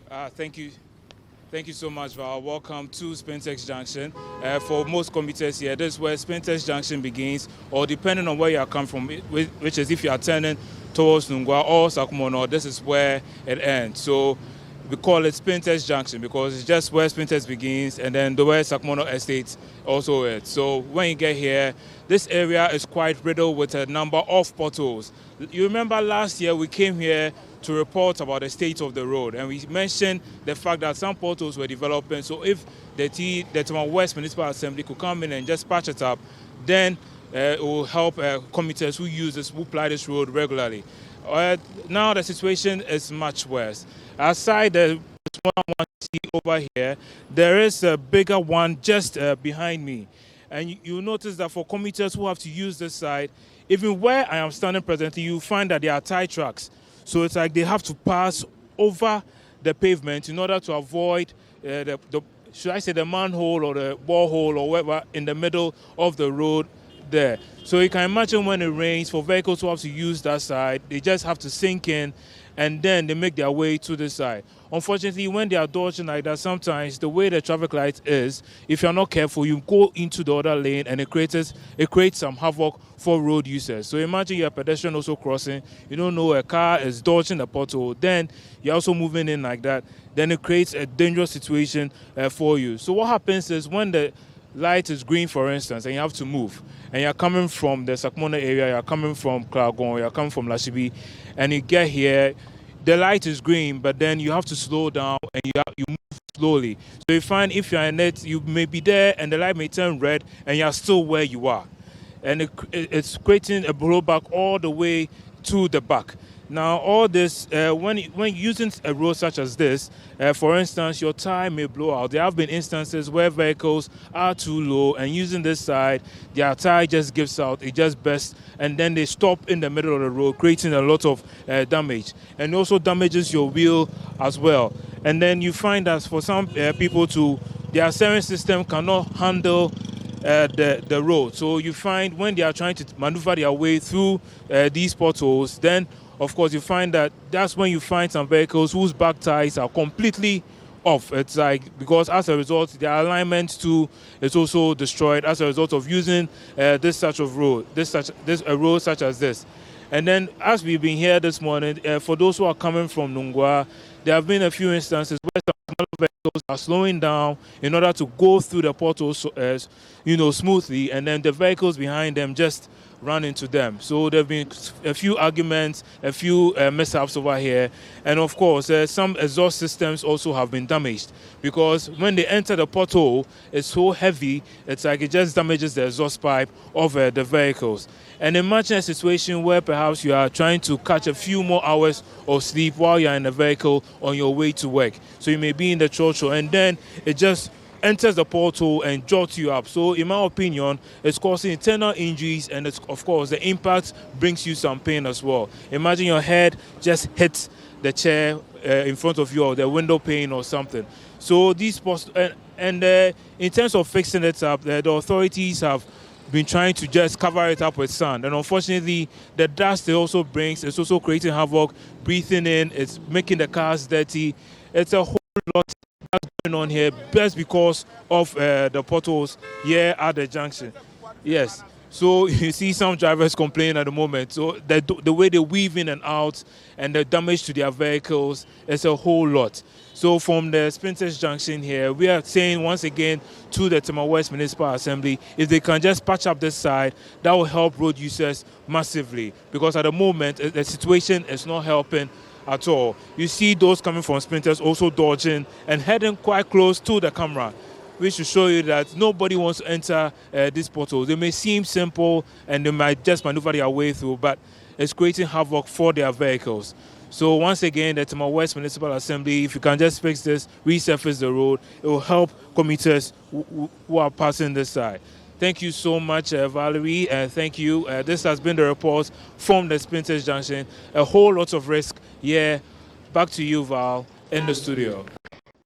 Thank you. Thank you so much, Val. Welcome to Spintex Junction. For most commuters here, this is where Spintex Junction begins, or depending on where you are coming from, which is if you are turning towards Nungwa or Sakumono, this is where it ends. So we call it Spintex Junction because it's just where Spintex begins and then the where Sakumono Estate also is. So when you get here, this area is quite riddled with a number of potholes. You remember last year we came here to report about the state of the road, and we mentioned the fact that some potholes were developing. So if the Tema West Municipal Assembly could come in and just patch it up, then it will help commuters who use this, who ply this road regularly. Now the situation is much worse. Aside the small one you see over here, there is a bigger one just behind me. And you notice that for commuters who have to use this side, even where I am standing presently, you find that there are tie tracks. So it's like they have to pass over the pavement in order to avoid should I say the manhole or the borehole or whatever in the middle of the road there. So you can imagine when it rains, for vehicles who have to use that side, they just have to sink in and then they make their way to the side. Unfortunately, when they are dodging like that, sometimes the way the traffic light is, if you're not careful, you go into the other lane and it creates some havoc for road users. So imagine you're a pedestrian also crossing, you don't know a car is dodging the pothole, then you're also moving in like that, then it creates a dangerous situation for you. So what happens is when the light is green, for instance, and you have to move, and you're coming from the Sakmona area, you're coming from Klagon, you're coming from Lashibi, and you get here, the light is green, but then you have to slow down and you move slowly. So you find if you're in it, you may be there and the light may turn red and you're still where you are. And it's creating a blowback all the way to the back. Now, all this, when using a road such as this, for instance, your tire may blow out. There have been instances where vehicles are too low and using this side, their tire just gives out, it just bursts, and then they stop in the middle of the road, creating a lot of damage. And also damages your wheel as well. And then you find that for some people their steering system cannot handle the road. So you find when they are trying to maneuver their way through these potholes, then of course you find that's when you find some vehicles whose back tires are completely off. It's like because as a result their alignment too is also destroyed as a result of using this road such as this. And then as we've been here this morning, for those who are coming from Nungwa, there have been a few instances where some smaller vehicles are slowing down in order to go through the potholes smoothly, and then the vehicles behind them just run into them. So there have been a few arguments, a few mishaps over here, and of course some exhaust systems also have been damaged because when they enter the pothole, it's so heavy, it's like it just damages the exhaust pipe of the vehicles. And imagine a situation where perhaps you are trying to catch a few more hours of sleep while you're in a vehicle on your way to work. So you may be in the church and then it just enters the pothole and jots you up. So in my opinion, it's causing internal injuries, and of course the impact brings you some pain as well. Imagine your head just hits the chair in front of you or the window pane or something. So these in terms of fixing it up, the authorities have been trying to just cover it up with sand, and unfortunately the dust it also brings, it's also creating havoc, breathing in, it's making the cars dirty. It's a whole lot that's going on here just because of the potholes here at the junction. Yes, so you see some drivers complain at the moment. So the way they weave in and out and the damage to their vehicles is a whole lot. So from the Spintex Junction here, we are saying once again to the Tema West Municipal Assembly, if they can just patch up this side, that will help road users massively, because at the moment the situation is not helping at all. You see those coming from Spintex also dodging and heading quite close to the camera, which should show you that nobody wants to enter these potholes. They may seem simple and they might just maneuver their way through, but it's creating havoc for their vehicles. So once again, the Tema West Municipal Assembly, if you can just fix this, resurface the road, it will help commuters who are passing this side. Thank you so much, Valerie, and thank you. This has been the report from the Spintex Junction. A whole lot of risk. Yeah, back to you, Val, in the studio.